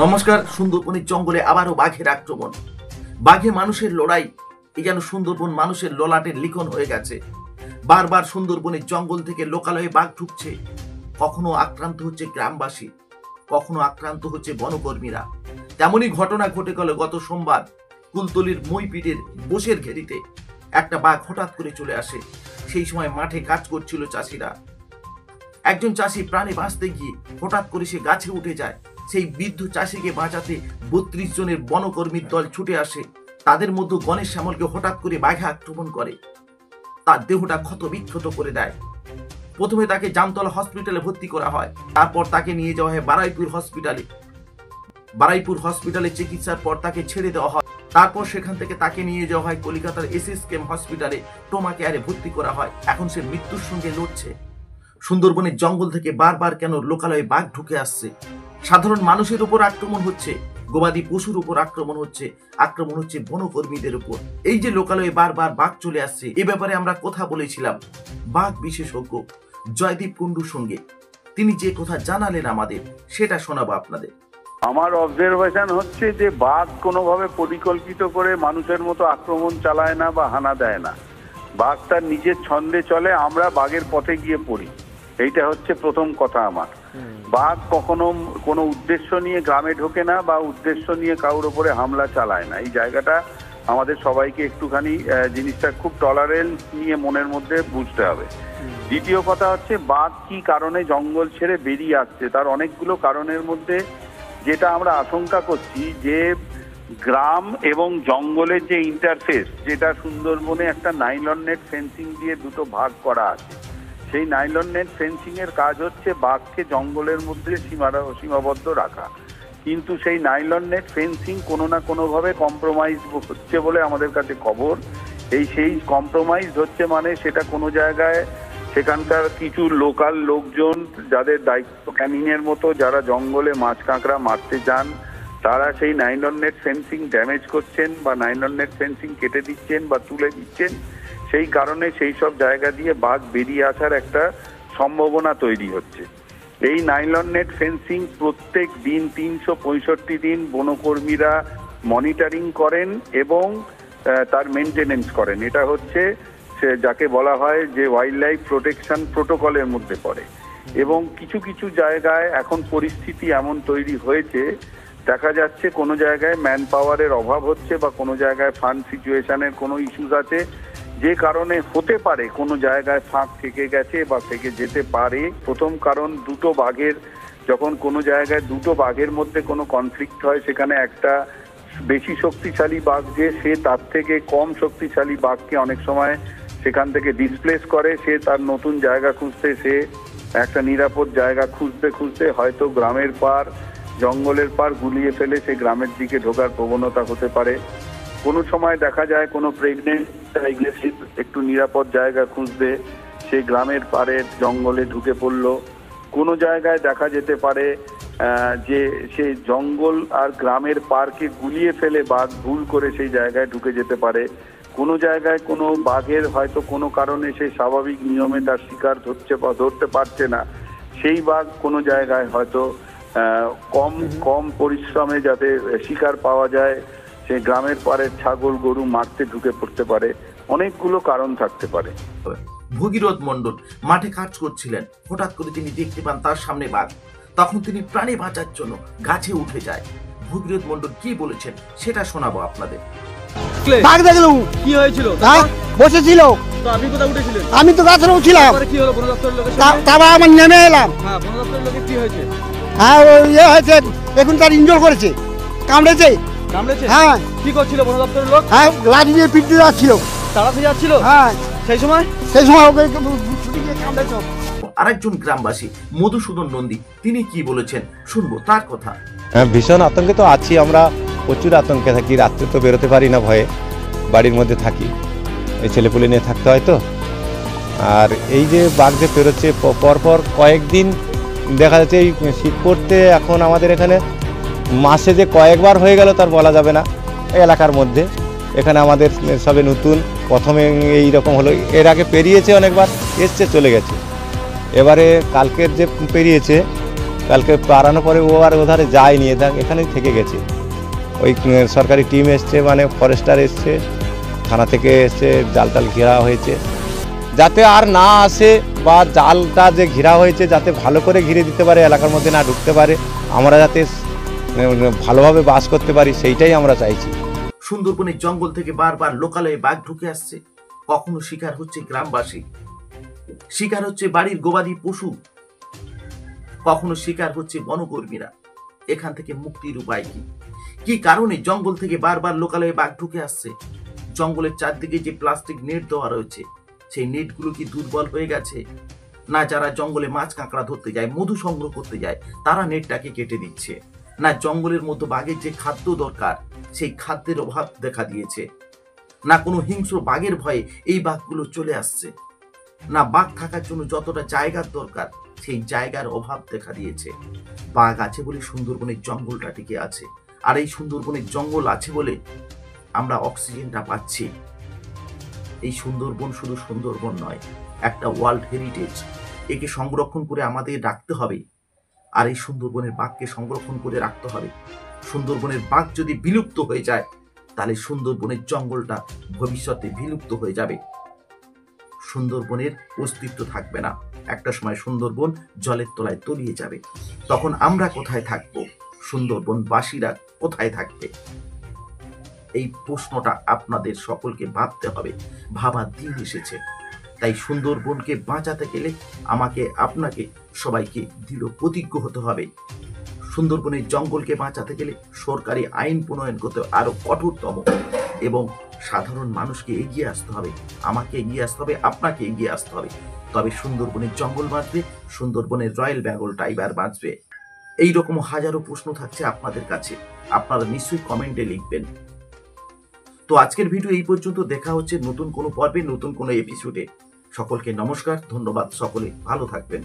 নমস্কার। সুন্দরবনের জঙ্গলে আবারও বাঘের আক্রমণ। বাঘে মানুষের লড়াই, এই যেন সুন্দরবন মানুষের ললাটের লিখন হয়ে গেছে। বারবার সুন্দরবনের জঙ্গল থেকে লোকালয়ে বাঘ ঢুকছে। কখনো আক্রান্ত হচ্ছে গ্রামবাসী, কখনো আক্রান্ত হচ্ছে বনকর্মীরা। তেমনই ঘটনা ঘটে গেল গত সোমবার কুলতলির মইপিটের বোসের ঘেরিতে। একটা বাঘ হঠাৎ করে চলে আসে। সেই সময় মাঠে কাজ করছিল চাষিরা। একজন চাষি প্রাণে বাঁচতে গিয়ে হঠাৎ করে সে গাছে উঠে যায়। সেই বৃদ্ধ চাষিকে বাঁচাতে 32 জনের বনকর্মীর দল ছুটে আসে। তাদের মধ্যে গণেশ শ্যামলকে হঠাৎ করে বাঘে আক্রমণ করে, তার দেহটা ক্ষত বিক্ষত করে দেয়। প্রথমে তাকে জামতলা হসপিটালে ভর্তি করা হয়, তারপর তাকে নিয়ে যাওয়া হয় বারুইপুর হসপিটালে চিকিৎসার পর তাকে ছেড়ে দেওয়া হয়। তারপর সেখান থেকে তাকে নিয়ে যাওয়া হয় কলকাতার SSKM হসপিটালে, ট্রমা কেয়ারে ভর্তি করা হয়। এখন সে মৃত্যুর সঙ্গে লড়ছে। সুন্দরবনের জঙ্গল থেকে বারবার কেন লোকালয়ে বাঘ ঢুকে আসছে? সাধারণ মানুষের উপর আক্রমণ হচ্ছে, গবাদি পশুর উপর আক্রমণ হচ্ছে বনকর্মীদের উপর। এই যে লোকালয়ে বারবার বাঘ চলে আসছে, এ ব্যাপারে আমরা কথা বলেছিলাম বাঘ বিশেষজ্ঞ জয়দীপ কুণ্ডুর সঙ্গে। তিনি যে কথা জানালেন আমাদের, সেটা শোনাবো আপনাদের। আমার অবজারভেশন হচ্ছে যে বাঘ কোনোভাবে পরিকল্পিত করে মানুষের মতো আক্রমণ চালায় না বা হানা দেয় না। বাঘ তার নিজের ছন্দে চলে, আমরা বাঘের পথে গিয়ে পড়ি। এইটা হচ্ছে প্রথম কথা আমার। বাঘ কখনো কোনো উদ্দেশ্য নিয়ে গ্রামে ঢোকে না বা উদ্দেশ্য নিয়ে কারোর ওপরে হামলা চালায় না। এই জায়গাটা আমাদের সবাইকে একটুখানি জিনিসটা খুব টলারেন্স নিয়ে মনের মধ্যে বুঝতে হবে। দ্বিতীয় কথা হচ্ছে বাঘ কি কারণে জঙ্গল ছেড়ে বেরিয়ে আসছে, তার অনেকগুলো কারণের মধ্যে যেটা আমরা আশঙ্কা করছি যে গ্রাম এবং জঙ্গলের যে ইন্টারফেস, যেটা সুন্দরবনে একটা নাইলন নেট ফেন্সিং দিয়ে দুটো ভাগ করা আছে। সেই নাইলন নেট ফেন্সিং এর কাজ হচ্ছে বাঘকে জঙ্গলের মধ্যে সীমাবদ্ধ রাখা, কিন্তু সেই নাইলন নেট ফেন্সিং কোনো না কোনোভাবে কম্প্রোমাইজ হচ্ছে বলে আমাদের কাছে খবর। সেই কম্প্রোমাইজ হচ্ছে মানে সেটা কোনো জায়গায় সেখানকার কিছু লোকাল লোকজন যাদের দায়িত্ব ক্যানিংয়ের মতো, যারা জঙ্গলে মাছ কাঁকড়া মারতে যান, তারা সেই নাইলন নেট ফেন্সিং ড্যামেজ করছেন বা নাইলন নেট ফেন্সিং কেটে দিচ্ছেন বা তুলে দিচ্ছেন। সেই কারণে সেই সব জায়গা দিয়ে বাঘ বেরিয়ে আসার একটা সম্ভাবনা তৈরি হচ্ছে। এই নাইলন নেট ফেন্সিং প্রত্যেক দিন 365 দিন বনকর্মীরা মনিটরিং করেন এবং তার মেনটেনেন্স করেন। এটা হচ্ছে যাকে বলা হয় যে ওয়াইল্ড লাইফ প্রোটেকশন প্রোটোকলের মধ্যে পড়ে। এবং কিছু কিছু জায়গায় এখন পরিস্থিতি এমন তৈরি হয়েছে, দেখা যাচ্ছে কোনো জায়গায় ম্যান পাওয়ারের অভাব হচ্ছে বা কোনো জায়গায় ফান্ড সিচুয়েশনের কোনো ইস্যুস আছে, যে কারণে হতে পারে কোনো জায়গায় ফাঁক থেকে গেছে বা থেকে যেতে পারে। প্রথম কারণ, দুটো বাঘের যখন কোনো জায়গায় দুটো বাঘের মধ্যে কোনো কনফ্লিক্ট হয়, সেখানে একটা বেশি শক্তিশালী বাঘ যে সে তার থেকে কম শক্তিশালী বাঘকে অনেক সময় সেখান থেকে ডিসপ্লেস করে। সে তার নতুন জায়গা খুঁজতে, সে একটা নিরাপদ জায়গা খুঁজতে খুঁজতে হয়তো গ্রামের পার জঙ্গলের পার গুলিয়ে ফেলে সে গ্রামের দিকে ঢোকার প্রবণতা হতে পারে। কোনো সময় দেখা যায় কোনো প্রেগনেন্ট একটু নিরাপদ জায়গা খুঁজতে সে গ্রামের পারে জঙ্গলে ঢুকে পড়লো। কোনো জায়গায় দেখা যেতে পারে যে সে জঙ্গল আর গ্রামের পার্কে গুলিয়ে ফেলে বাঘ ভুল করে সেই জায়গায় ঢুকে যেতে পারে। কোনো জায়গায় কোনো বাঘের হয়তো কোনো কারণে সে স্বাভাবিক নিয়মে তার শিকার ধরতে পারছে না, সেই বাঘ কোনো জায়গায় হয়তো কম পরিশ্রমে যাতে শিকার পাওয়া যায় সে গ্রামের পাড়ের ছাগল গরু মারতে ঢুকে পড়তে পারে। অনেকগুলো কারণ থাকতে পারে। ভগীরথ মণ্ডল মাঠে কাজ করছিলেন, হঠাৎ করে তিনি দেখতে পান তার সামনে বাঘ। তখন তিনি প্রাণে বাঁচার জন্য গাছে উঠে যায়। ভগীরথ মণ্ডল কি বলেছেন সেটা শোনাবো আপনাদের। বাঘ দেখলাম। কি হয়েছিল? বসেছিল। তো আপনি কোথায় উঠেছিলেন? আমি তো গাছে উঠছিলাম। কি হলো? বন দপ্তরের লোকের সাথে তারপর আমি নেমে এলাম। হ্যাঁ, বন দপ্তরের লোকে কি হয়েছে? হ্যাঁ, ইয়ে হয়েছে, এখন তার ইনজোর করেছে, কামড়েছে। হ্যাঁ। কি করছিল বন দপ্তরের লোক? হ্যাঁ, লাঠি দিয়ে পিটতে যাচ্ছিল, তাড়াতে যাচ্ছিল। হ্যাঁ, সেই সময় ওকে ছুটি দিয়ে কামড়েছে। আরেকজন গ্রামবাসী মধুসূদন নন্দী, তিনি কি বলেছেন শুনবো তার কথা। হ্যাঁ, ভীষণ আতঙ্কে তো আছি আমরা, প্রচুর আতঙ্কে থাকি। রাত্রে তো বেরোতে পারি না, ভয়ে বাড়ির মধ্যে থাকি। এই ছেলেপুলে নিয়ে থাকতে হয় তো। আর এই যে বাঘ যে পেরোচ্ছে পরপর কয়েকদিন দেখা যাচ্ছে, এই শীত পড়তে এখন আমাদের এখানে মাসে যে কয়েকবার হয়ে গেল তার বলা যাবে না। এই এলাকার মধ্যে এখানে আমাদের সবে নতুন প্রথমে এই রকম হলো। এর আগে পেরিয়েছে অনেকবার, এসছে চলে গেছে। এবারে কালকের যে পেরিয়েছে কালকে পারানোর পরে ও আর ওধারে যায়নি, এখানেই থেকে গেছে। ওই সরকারি টিম এসছে, মানে ফরেস্টার এসছে, থানা থেকে এসছে, জাল টাল ঘেরা হয়েছে যাতে আর না আসে, বা জালটা যে ঘেরা হয়েছে যাতে ভালো করে ঘিরে দিতে পারে, এলাকার মধ্যে না ঢুকতে পারে, আমরা যাতে ভালোভাবে বাস করতে পারি, সেইটাই আমরা চাইছি। সুন্দরবনের জঙ্গল থেকে বারবার লোকালয়ে বাঘ ঢুকে আসছে। কখনো শিকার হচ্ছে গ্রামবাসী, শিকার হচ্ছে বাড়ির গবাদি পশু, কখনো শিকার হচ্ছে বনকর্মীরা। এখান থেকে মুক্তির উপায় কি? কি কারণে জঙ্গল থেকে বারবার লোকালয়ে বাঘ ঢুকে আসছে? জঙ্গলের চারদিকে যে প্লাস্টিক নেট দেওয়া রয়েছে, সেই নেটগুলো কি দুর্বল হয়ে গেছে? না যারা জঙ্গলে মাছ কাঁকড়া ধরতে যায়, মধু সংগ্রহ করতে যায়, তারা নেটটাকে কেটে দিচ্ছে? না জঙ্গলের মধ্যে বাঘের যে খাদ্য দরকার, সেই খাদ্যের অভাব দেখা দিয়েছে? না কোনো হিংস্র বাঘের ভয়ে এই বাঘগুলো চলে আসছে? না বাঘ থাকার জন্য যতটা জায়গার দরকার, সেই জায়গার অভাব দেখা দিয়েছে? বাঘ আছে বলে সুন্দরবনের জঙ্গলটা টিকে আছে, আর এই সুন্দরবনের জঙ্গল আছে বলে আমরা অক্সিজেনটা পাচ্ছি। এই সুন্দরবন শুধু সুন্দরবন নয়, একটা ওয়ার্ল্ড হেরিটেজ। একে সংরক্ষণ করে আমাদের রাখতে হবে, আর এই সুন্দরবনের বাঘকে সংরক্ষণ করে রাখতে হবে। সুন্দরবনের বাঘ যদি বিলুপ্ত হয়ে যায়, তাহলে সুন্দরবনের জঙ্গলটা ভবিষ্যতে বিলুপ্ত হয়ে যাবে, সুন্দরবনের অস্তিত্ব থাকবে না। একটা সময় সুন্দরবন জলের তলায় তলিয়ে যাবে। তখন আমরা কোথায় থাকবো? সুন্দরবনবাসীরা কোথায় থাকবে? এই প্রশ্নটা আপনাদের সকলকে ভাবতে হবে। ভাবার দিন এসেছে। তাই সুন্দরবনকে বাঁচাতে গেলে আমাকে, আপনাকে, সবাইকে দৃঢ় প্রতিজ্ঞ হতে হবে। সুন্দরবনের জঙ্গলকে বাঁচাতে গেলে সরকারি আইন প্রণয়ন করতে আরো কঠোরতম, এবং সাধারণ মানুষকে এগিয়ে আসতে হবে। আমাকে এগিয়ে আসতে হবে, আপনাকে এগিয়ে আসতে হবে। তবে সুন্দরবনের জঙ্গল বাঁচবে, সুন্দরবনের রয়্যাল বেঙ্গল টাইগার বাঁচবে। এইরকম হাজারো প্রশ্ন থাকছে আপনাদের কাছে, আপনারা নিশ্চয়ই কমেন্টে লিখবেন। তো আজকের ভিডিও এই পর্যন্ত। দেখা হচ্ছে নতুন কোনো পর্বে, নতুন কোনো এপিসোডে। সকলকে নমস্কার, ধন্যবাদ। সকলে ভালো থাকবেন।